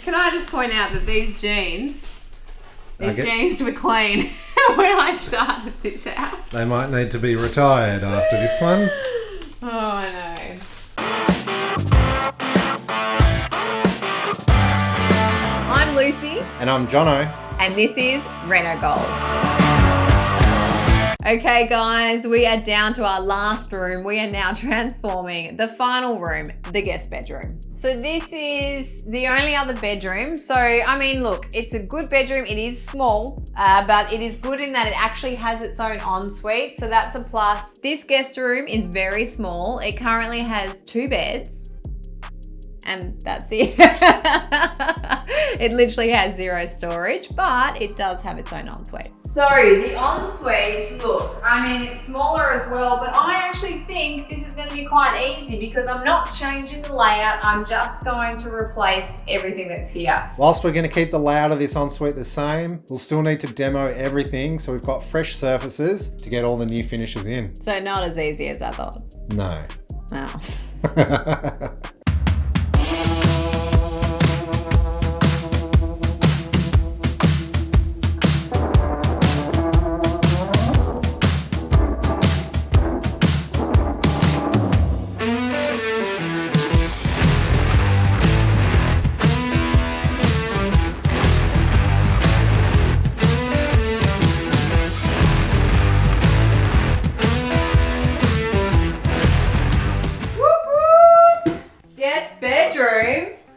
Can I just point out that these jeans were clean when I started this house. They might need to be retired after this one. Oh, I know. I'm Lucy. And I'm Jono. And this is Reno Goals. Okay guys, we are down to our last room. We are now transforming the final room, the guest bedroom. So this is the only other bedroom. So, I mean, look, it's a good bedroom. It is small, but it is good in that it actually has its own ensuite. So that's a plus. This guest room is very small. It currently has 2 beds. And that's it. It literally has 0 storage, but it does have its own ensuite. So the ensuite, look, I mean, it's smaller as well, but I actually think this is going to be quite easy because I'm not changing the layout. I'm just going to replace everything that's here. Whilst we're going to keep the layout of this ensuite the same, we'll still need to demo everything. So we've got fresh surfaces to get all the new finishes in. So not as easy as I thought. No. Oh.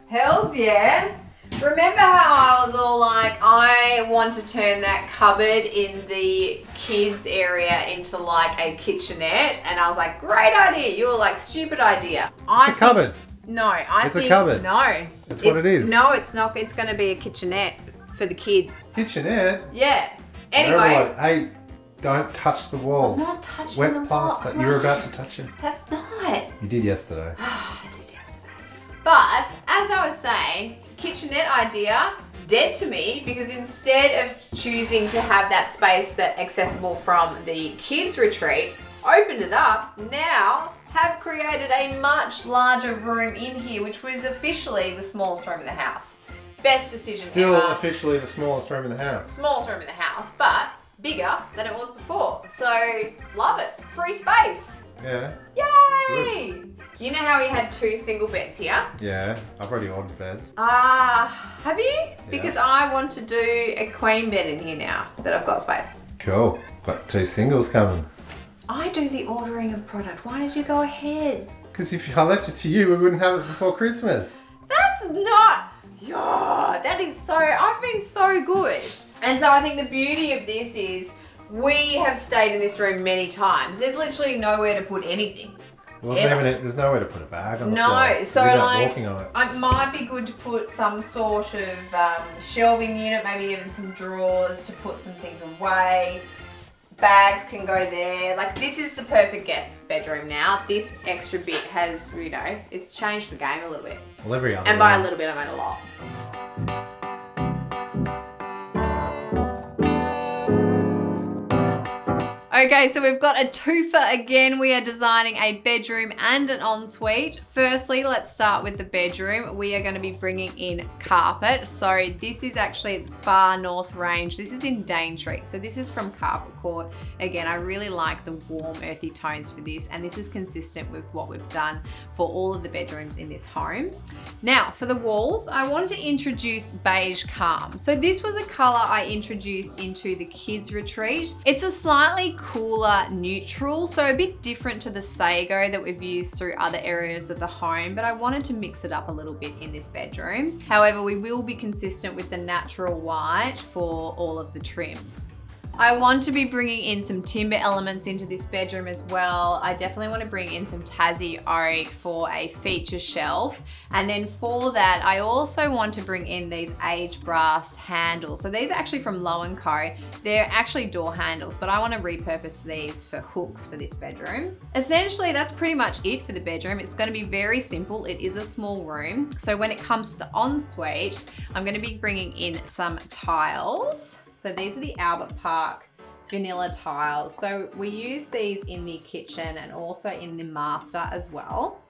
Hells yeah. Remember how I was all like, I want to turn that cupboard in the kids area into like a kitchenette, and I was like, great idea. You were like, stupid idea. It's a cupboard. No, it's a cupboard. No. That's what it is. No, it's not. It's going to be a kitchenette for the kids. Kitchenette? Yeah. Anyway. Like, hey, don't touch the walls. I'm not touching Wet the plaster. wall. You were about to touch it. That's not. You did yesterday. I did yesterday. But as I was saying, kitchenette idea, dead to me, because instead of choosing to have that space that accessible from the kids retreat, opened it up, now have created a much larger room in here, which was officially the smallest room in the house. Best decision Still ever. officially the smallest room in the house. Smallest room in the house, but bigger than it was before. So love it. Free space. Yeah. Yay! Good. You know how we had 2 single beds here? Yeah, I've already ordered beds. Have you? Yeah. Because I want to do a queen bed in here now that I've got space. Cool. Got 2 singles coming. I do the ordering of product. Why did you go ahead? Because if I left it to you, we wouldn't have it before Christmas. That's not... Yeah, that is so... I've been so good. And so I think the beauty of this is we have stayed in this room many times. There's literally nowhere to put anything. There's nowhere to put a bag on the floor. No, so like, walking on it. It might be good to put some sort of shelving unit, maybe even some drawers to put some things away. Bags can go there. Like, this is the perfect guest bedroom now. This extra bit has, you know, it's changed the game a little bit. Well, every other And by room. a little bit, I mean a lot. Okay, so we've got a twofer again. We are designing a bedroom and an ensuite. Firstly, let's start with the bedroom. We are going to be bringing in carpet. So this is actually far north range. This is in Daintree. So this is from Carpet Court. Again, I really like the warm earthy tones for this, and this is consistent with what we've done for all of the bedrooms in this home. Now, for the walls, I want to introduce beige calm. So this was a color I introduced into the kids retreat. It's a slightly cooler neutral, so a bit different to the sago that we've used through other areas of the home, but I wanted to mix it up a little bit in this bedroom. However, we will be consistent with the natural white for all of the trims. I want to be bringing in some timber elements into this bedroom as well. I definitely want to bring in some Tassie oak for a feature shelf. And then for that, I also want to bring in these aged brass handles. So these are actually from Low & Co. They're actually door handles, but I want to repurpose these for hooks for this bedroom. Essentially, that's pretty much it for the bedroom. It's going to be very simple. It is a small room. So when it comes to the ensuite, I'm going to be bringing in some tiles. So these are the Albert Park vanilla tiles. So we use these in the kitchen and also in the master as well.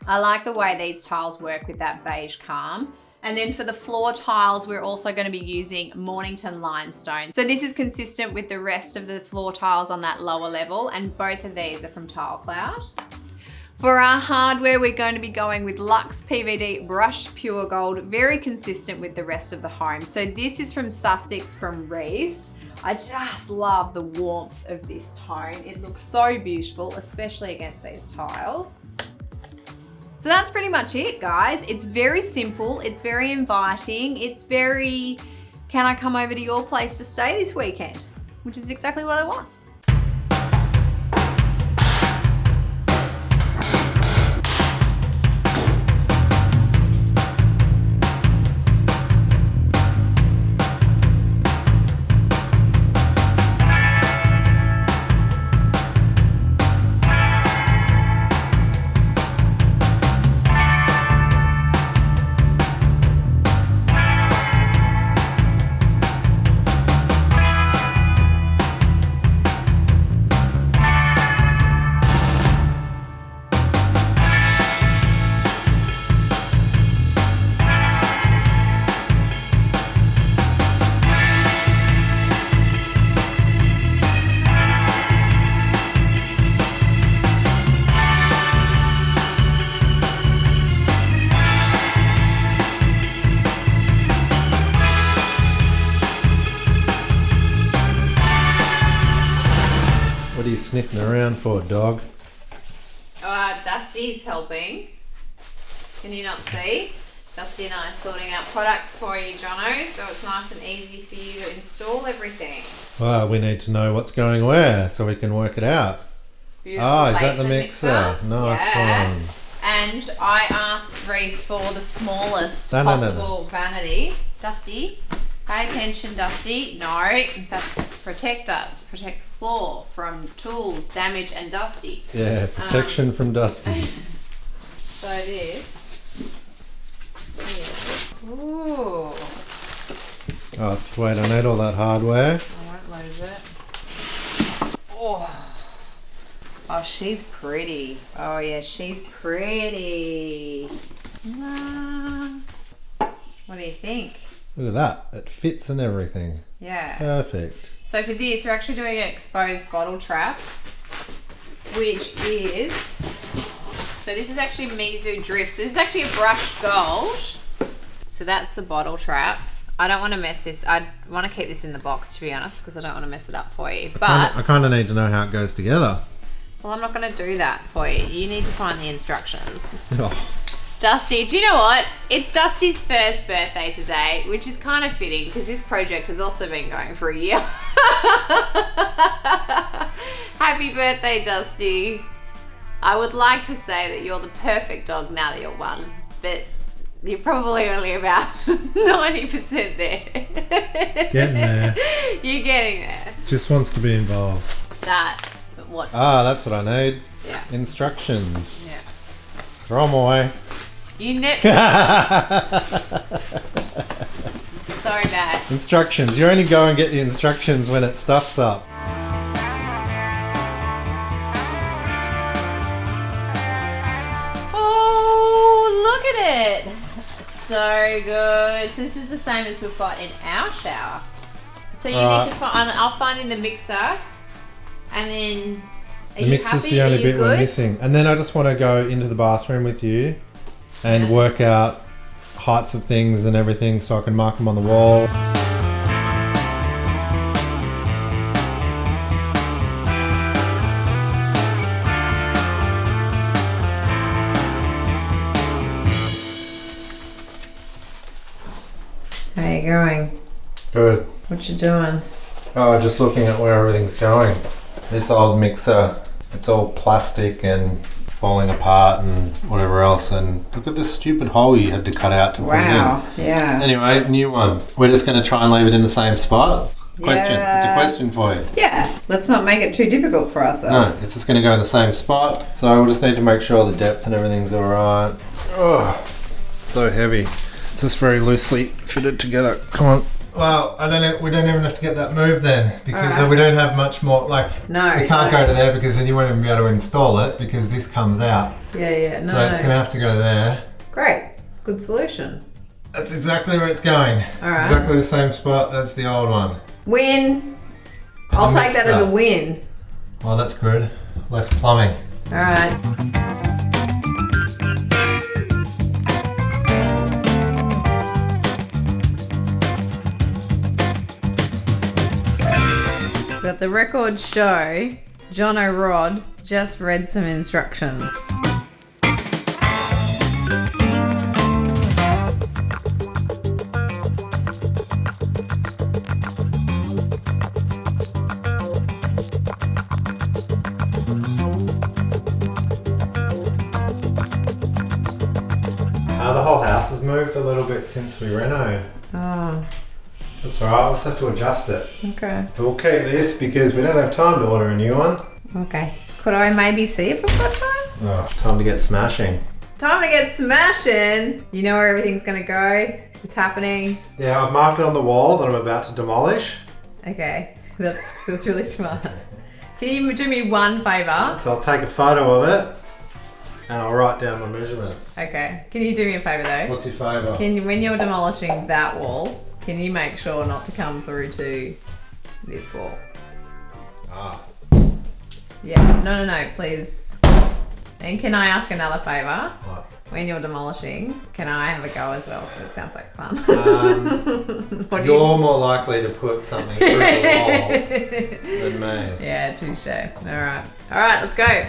I like the way these tiles work with that beige calm. And then for the floor tiles, we're also going to be using Mornington limestone. So this is consistent with the rest of the floor tiles on that lower level, and both of these are from Tile Cloud. For our hardware, we're going to be going with Luxe PVD Brushed Pure Gold, very consistent with the rest of the home. So this is from Sussex from Reese. I just love the warmth of this tone. It looks so beautiful, especially against these tiles. So that's pretty much it, guys. It's very simple. It's very inviting. It's very, can I come over to your place to stay this weekend? Which is exactly what I want. What are you sniffing around for, dog? Dusty's helping. Can you not see? Dusty and I are sorting out products for you, Jono, so it's nice and easy for you to install everything. Well, we need to know what's going where so we can work it out. Beautiful is that the basin mixer? Nice yeah. one. And I asked Reese for the smallest No. possible vanity. Dusty, pay attention, Dusty. No, that's protector to protect the floor from tools, damage, and Dusty. Yeah, protection from dusty. So this. Ooh. Oh, sweet. I need all that hardware. I won't lose it. Oh, she's pretty. Oh yeah, she's pretty. What do you think? Look at that. It fits and everything. Yeah. Perfect. So for this, we're actually doing an exposed bottle trap, which is, so this is actually Mizu Drifts. This is actually a brushed gold. So that's the bottle trap. I don't want to mess this. I want to keep this in the box, to be honest, because I don't want to mess it up for you. But I kind of need to know how it goes together. well, I'm not going to do that for you. You need to find the instructions. Oh. Dusty, do you know what? It's Dusty's first birthday today, which is kind of fitting because this project has also been going for a year. Happy birthday, Dusty. I would like to say that you're the perfect dog now that you're one, but you're probably only about 90% there. Getting there. You're getting there. Just wants to be involved. That, but what? Ah, that's what I need. Yeah. Instructions. Yeah. Throw them away. You never. So bad. Instructions. You only go and get the instructions when it stuffs up. Oh, look at it. So good. So this is the same as we've got in our shower. So you need to find, I'll find in the mixer, and then are The you mixer's happy? the only Are you bit we're good? missing. And then I just want to go into the bathroom with you and work out heights of things and everything so I can mark them on the wall. How you going? Good. What you doing? Oh, just looking at where everything's going. This old mixer, it's all plastic and falling apart and whatever else, and look at this stupid hole you had to cut out to put it in. Yeah. Anyway, new one. We're just going to try and leave it in the same spot. Question. Yeah. It's a question for you. Yeah. Let's not make it too difficult for No, ourselves. it's just going to go in the same spot. So we'll just need to make sure the depth and everything's alright. Oh, so heavy. It's just very loosely fitted together. Come on. Well, we don't even have to get that moved then, because we don't have much more, No, we can't go to there because then you won't even be able to install it because this comes out. Yeah. No, So it's going to have to go there. Great. Good solution. That's exactly where it's going. All right. Exactly the same spot as the old one. Win. I'll take that as a win. Well, that's good. Less plumbing. All right. But the records show John O'Rod just read some instructions. The whole house has moved a little bit since we reno. Oh, That's alright, we'll just have to adjust it. okay. But we'll keep this because we don't have time to order a new one. Okay. Could I maybe see if we've got time? Oh, time to get smashing. Time to get smashing. You know where everything's gonna go. It's happening. Yeah, I've marked it on the wall that I'm about to demolish. Okay. That's really smart. Can you do me one favour? So I'll take a photo of it and I'll write down my measurements. Okay. Can you do me a favour though? What's your favour? When you're demolishing that wall, can you make sure not to come through to this wall? Ah. Yeah. No, please. And can I ask another favour? What? When you're demolishing, can I have a go as well? Because it sounds like fun. You're more likely to put something through the wall than me. Yeah, touche. Alright, let's go.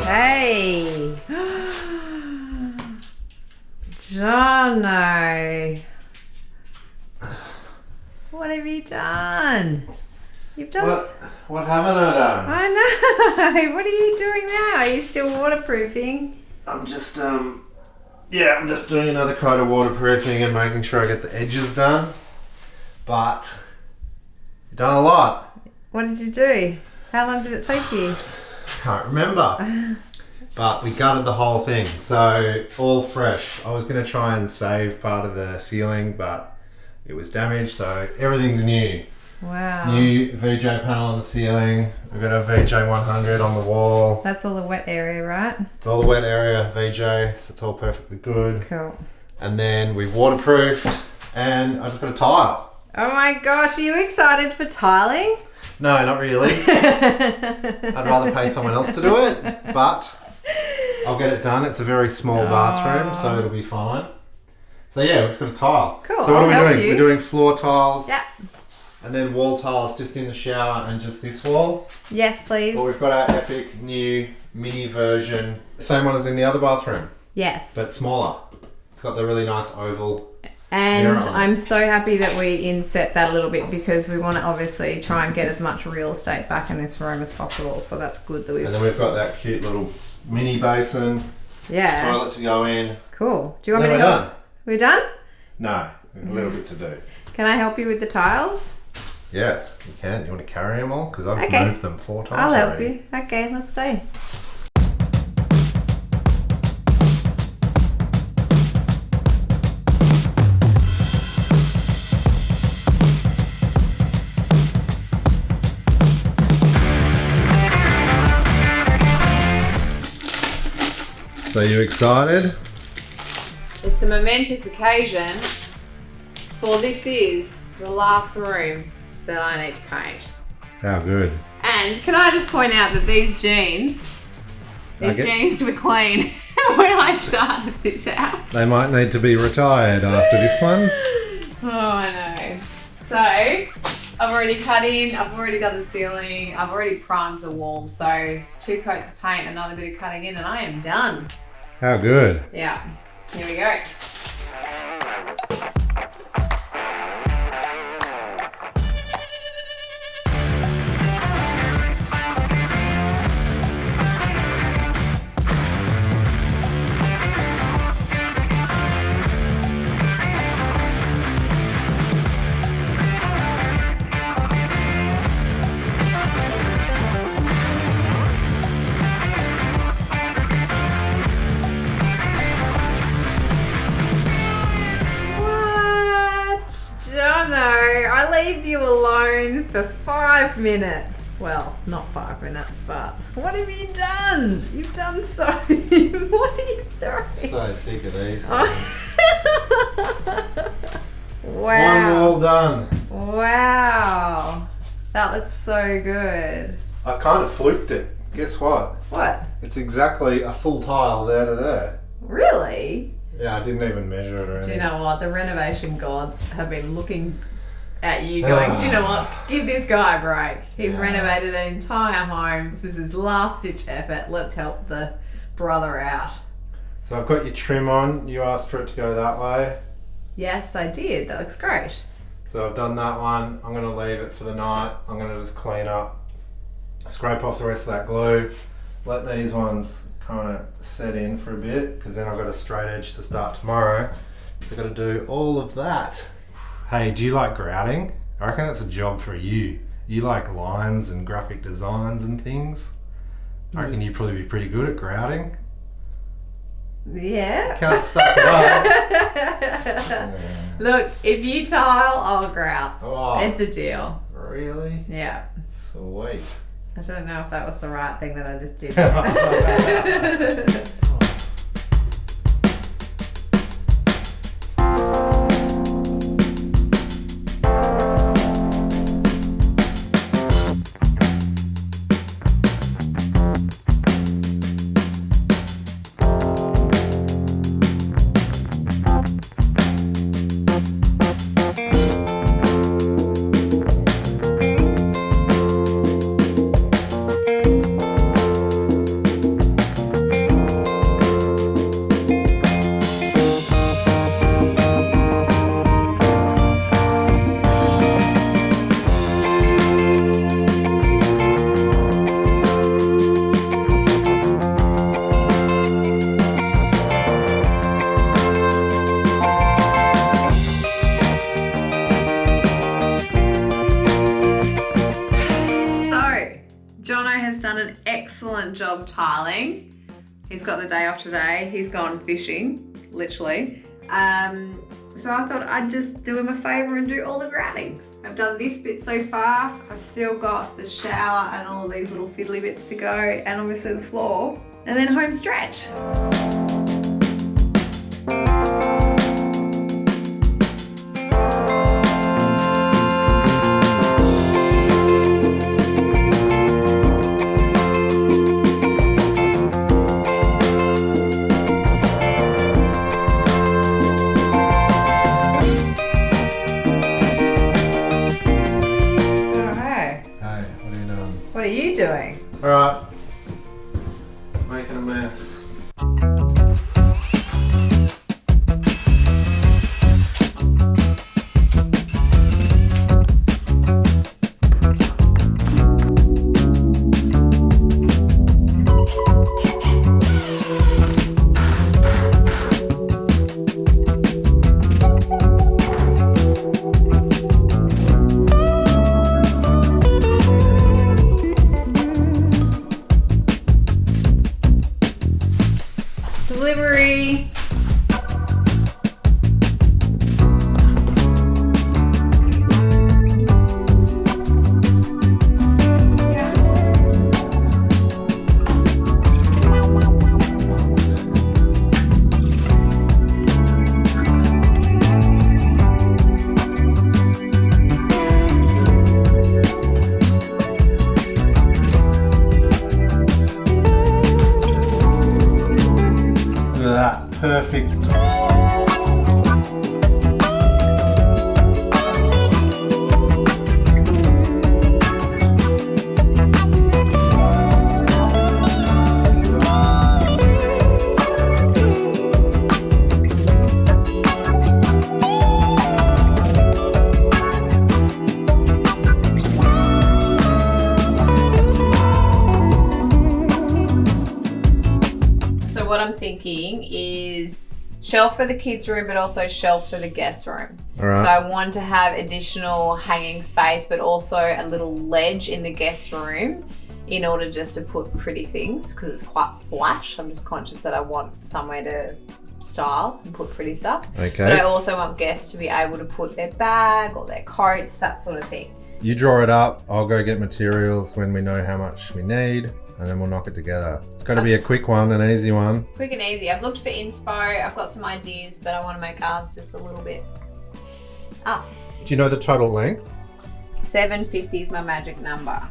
Hey! Jono! What have you done? You've done... What haven't I done? I know! What are you doing now? Are you still waterproofing? I'm just, I'm just doing another coat of waterproofing and making sure I get the edges done. But, you've done a lot. What did you do? How long did it take you? Can't remember. But we gutted the whole thing, so all fresh. I was going to try and save part of the ceiling, but it was damaged, so everything's new. Wow. New VJ panel on the ceiling. We've got a VJ 100 on the wall. That's all the wet area, right? It's all the wet area, VJ, so it's all perfectly good. Cool. And then we've waterproofed, and I just got a tile. Oh my gosh, are you excited for tiling? No, not really. I'd rather pay someone else to do it, but I'll get it done. It's a very small bathroom, so it'll be fine. So yeah, it's got a tile. Cool. So what are we I'll doing? help you. We're doing floor tiles. Yeah. And then wall tiles just in the shower and just this wall. Yes, please. Well, we've got our epic new mini version. Same one as in the other bathroom, Yes. but smaller. It's got the really nice oval. And mirror on it. I'm so happy that we inset that a little bit because we want to obviously try and get as much real estate back in this room as possible. So that's good that we've... And then we've got that cute little mini basin, Yeah. toilet to go in. Cool. Do you want Then me to we're go? done. We're done? No, a little bit to do. Can I help you with the tiles? Yeah, you can. You want to carry them all? Because I've Okay. moved them 4 times I'll help already. you. Okay, let's go. So you excited? It's It's a momentous occasion, for this is the last room that I need to paint. How good. And can I just point out that these jeans were clean when I started this house. They might need to be retired after this one. Oh, I know. So, I've already cut in, I've already done the ceiling, I've already primed the walls. So, 2 coats of paint, another bit of cutting in, and I am done. How good. Yeah, here we go. You alone for 5 minutes. Well, not 5 minutes, but what have you done? You've done so. What are you doing? So sick of these things. Wow. One wall done. Wow. That looks so good. I kind of fluked it. Guess what? What? It's exactly a full tile there to there. Really? Yeah, I didn't even measure it or anything. Do you know what? The renovation gods have been looking at you going, do you know what? Give this guy a break. He's renovated an entire home. This is his last ditch effort. Let's help the brother out. So I've got your trim on. You asked for it to go that way. Yes, I did. That looks great. So I've done that one. I'm going to leave it for the night. I'm going to just clean up, scrape off the rest of that glue, let these ones kind of set in for a bit, because then I've got a straight edge to start tomorrow. I've got to do all of that. Hey, do you like grouting? I reckon that's a job for you. You like lines and graphic designs and things. I reckon you'd probably be pretty good at grouting. Yeah. Can't stuff it up. Look, if you tile, I'll grout. Oh, it's a deal. really? Yeah. Sweet. I don't know if that was the right thing that I just did. Excellent job tiling. He's got the day off today. He's gone fishing, literally. So I thought I'd just do him a favour and do all the grouting. I've done this bit so far. I've still got the shower and all of these little fiddly bits to go, and obviously the floor, and then home stretch. Doing? All right, making a mess. thinking is shelf for the kids' room, but also shelf for the guest room. All right. So I want to have additional hanging space, but also a little ledge in the guest room in order just to put pretty things, because it's quite flat. I'm just conscious that I want somewhere to style and put pretty stuff. Okay. But I also want guests to be able to put their bag or their coats, that sort of thing. You draw it up, I'll go get materials when we know how much we need, and then we'll knock it together. It's got to be a quick one, an easy one. Quick and easy. I've looked for inspo, I've got some ideas, but I want to make ours just a little bit us. Do you know the total length? 750 is my magic number.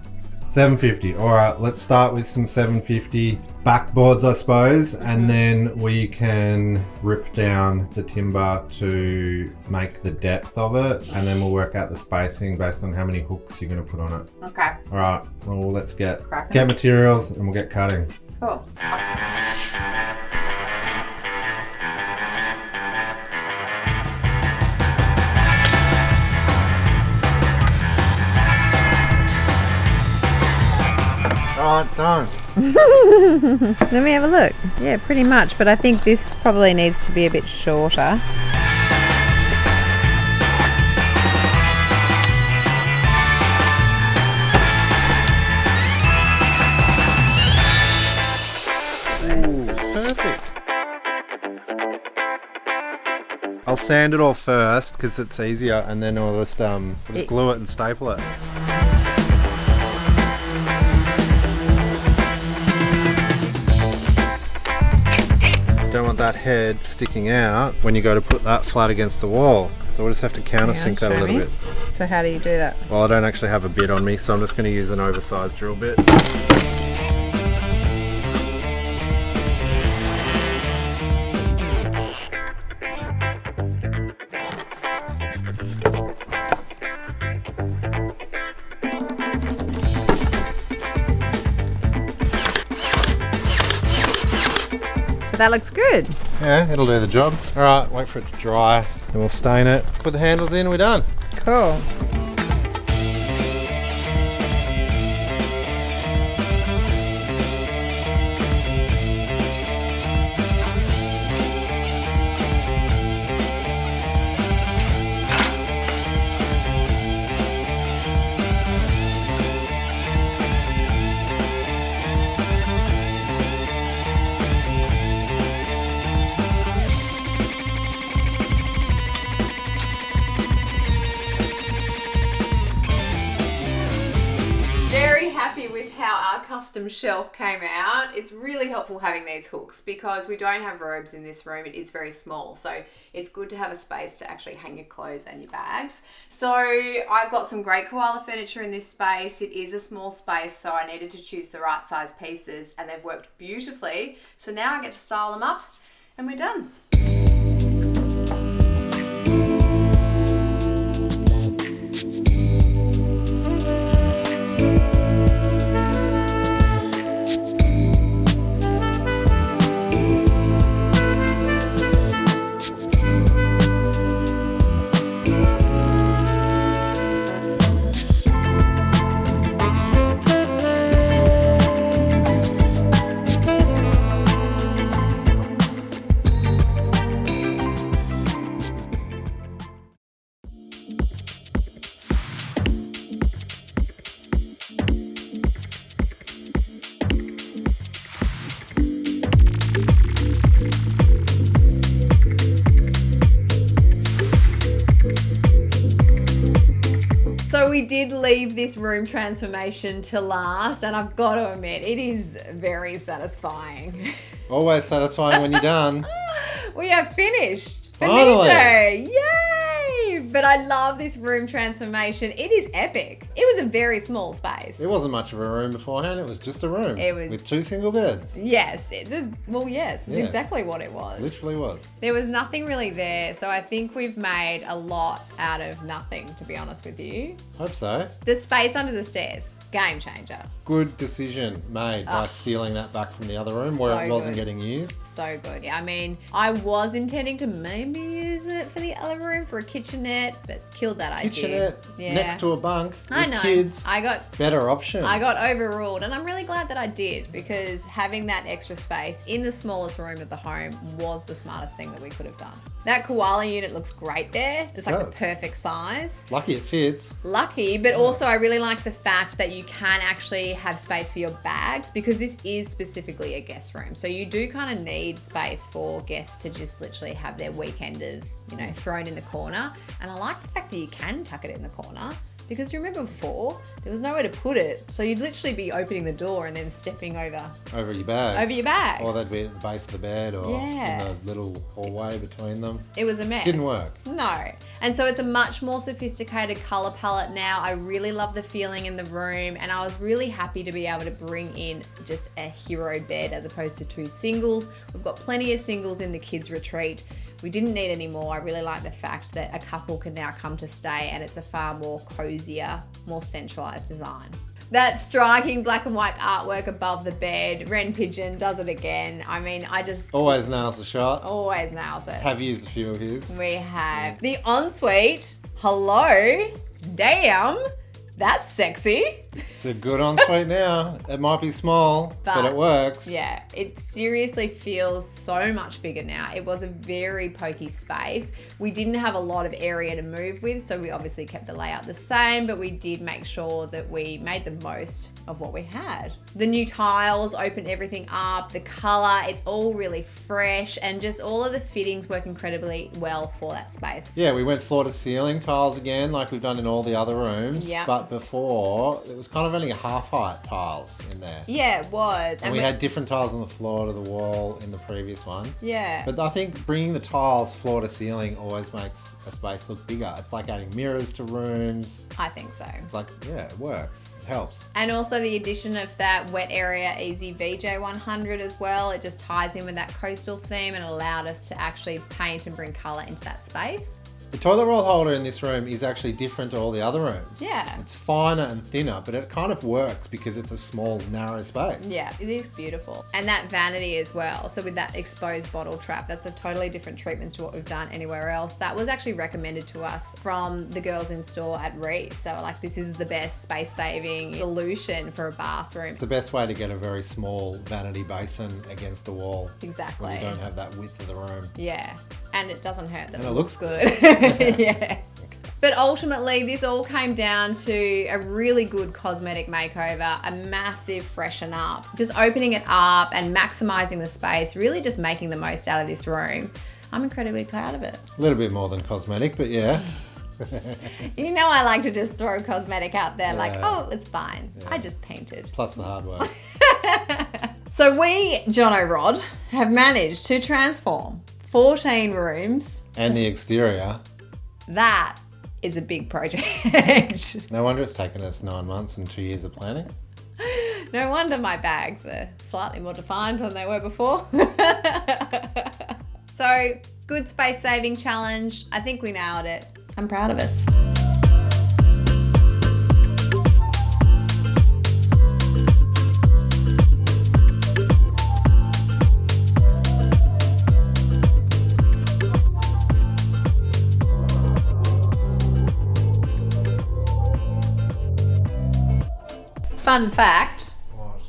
750. All right, let's start with some 750 backboards, I suppose, and then we can rip down the timber to make the depth of it, and then we'll work out the spacing based on how many hooks you're going to put on it. Okay. All right, well, let's get Cracking. materials and we'll get cutting. Cool. All right, done. Let me have a look. Yeah, pretty much, but I think this probably needs to be a bit shorter. Ooh, perfect. I'll sand it all first because it's easier, and then we'll just glue it and staple it. Don't want that head sticking out when you go to put that flat against the wall. So we'll just have to countersink that a little bit. So how do you do that? Well, I don't actually have a bit on me, so I'm just going to use an oversized drill bit. That looks good. Yeah, it'll do the job. All right, wait for it to dry, and we'll stain it. Put the handles in, we're done. Cool. Custom shelf came out. It's really helpful having these hooks because we don't have robes in this room. It is very small, so it's good to have a space to actually hang your clothes and your bags. So I've got some great koala furniture in this space. It is a small space, so I needed to choose the right size pieces, and they've worked beautifully. So now I get to style them up and we're done. So we did leave this room transformation to last, and I've got to admit, it is very satisfying. Always satisfying when you're done. We are finished. Finally. Finito. Yay! But I love this room transformation. It is epic. It was a very small space. It wasn't much of a room beforehand. It was just a room. It was- with 2 single beds. Yes. It's Yes. exactly what it was. Literally was. There was nothing really there, so I think we've made a lot out of nothing, to be honest with you. Hope so. The space under the stairs, game changer. Good decision made by stealing that back from the other room where So it wasn't good. getting used. So good. Yeah, I mean, I was intending to maybe use use it for the other room for a kitchenette, but killed that idea. Kitchenette next to a bunk with I know. kids. Better option. I got overruled, and I'm really glad that I did, because having that extra space in the smallest room of the home was the smartest thing that we could have done. That koala unit looks great there. It's like the perfect size. Lucky it fits. Lucky, but also I really like the fact that you can actually have space for your bags, because this is specifically a guest room. So you do kind of need space for guests to just literally have their weekenders, you know, thrown in the corner. And I like the fact that you can tuck it in the corner. Because do you remember before, there was nowhere to put it. So you'd literally be opening the door and then stepping over your bags. Over your bags. Or they'd be at the base of the bed or in the little hallway between them. It was a mess. Didn't work. No. And so it's a much more sophisticated color palette now. I really love the feeling in the room, and I was really happy to be able to bring in just a hero bed as opposed to 2 singles. We've got plenty of singles in the kids' retreat. We didn't need any more. I really like the fact that a couple can now come to stay, and it's a far more cozier, more centralized design. That striking black and white artwork above the bed, Wren Pigeon does it again. I mean, I just... Always nails the shot. Always nails it. Have used a few of his. We have. The ensuite, hello, damn, that's sexy. It's a good ensuite now. It might be small, but it works. Yeah, it seriously feels so much bigger now. It was a very pokey space. We didn't have a lot of area to move with, so we obviously kept the layout the same, but we did make sure that we made the most of what we had. The new tiles opened everything up, the color, it's all really fresh, and just all of the fittings work incredibly well for that space. Yeah, we went floor to ceiling tiles again, like we've done in all the other rooms. Yeah. But before, it was kind of only a half height tiles in there. Yeah, it was. And we had different tiles on the floor to the wall in the previous one. Yeah. But I think bringing the tiles floor to ceiling always makes a space look bigger. It's like adding mirrors to rooms. I think so. It's like, yeah, it works. It helps. And also the addition of that wet area easy VJ 100 as well. It just ties in with that coastal theme and allowed us to actually paint and bring color into that space. The toilet roll holder in this room is actually different to all the other rooms. Yeah. It's finer and thinner, but it kind of works because it's a small, narrow space. Yeah, it is beautiful. And that vanity as well. So with that exposed bottle trap, that's a totally different treatment to what we've done anywhere else. That was actually recommended to us from the girls in store at Reese. So like, this is the best space-saving solution for a bathroom. It's the best way to get a very small vanity basin against a wall. Exactly. When you don't have that width of the room. Yeah. And it doesn't hurt that and it looks good. Yeah. But ultimately, this all came down to a really good cosmetic makeover, a massive freshen up, just opening it up and maximizing the space, really just making the most out of this room. I'm incredibly proud of it. A little bit more than cosmetic, but yeah. You know, I like to just throw cosmetic out there like, oh, it's fine. Yeah. I just painted. Plus the hard work. So we, Jono Rod, have managed to transform 14 rooms. And the exterior. That is a big project. No wonder it's taken us 9 months and 2 years of planning. No wonder my bags are slightly more defined than they were before. So, good space saving challenge. I think we nailed it. I'm proud of us. Fun fact,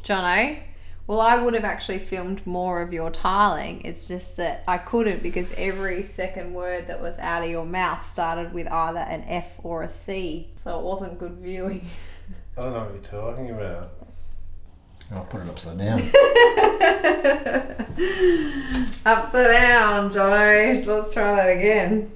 Jono, well, I would have actually filmed more of your tiling. It's just that I couldn't because every second word that was out of your mouth started with either an F or a C. So it wasn't good viewing. I don't know what you're talking about. I'll put it upside down. Upside down, Jono. Let's try that again.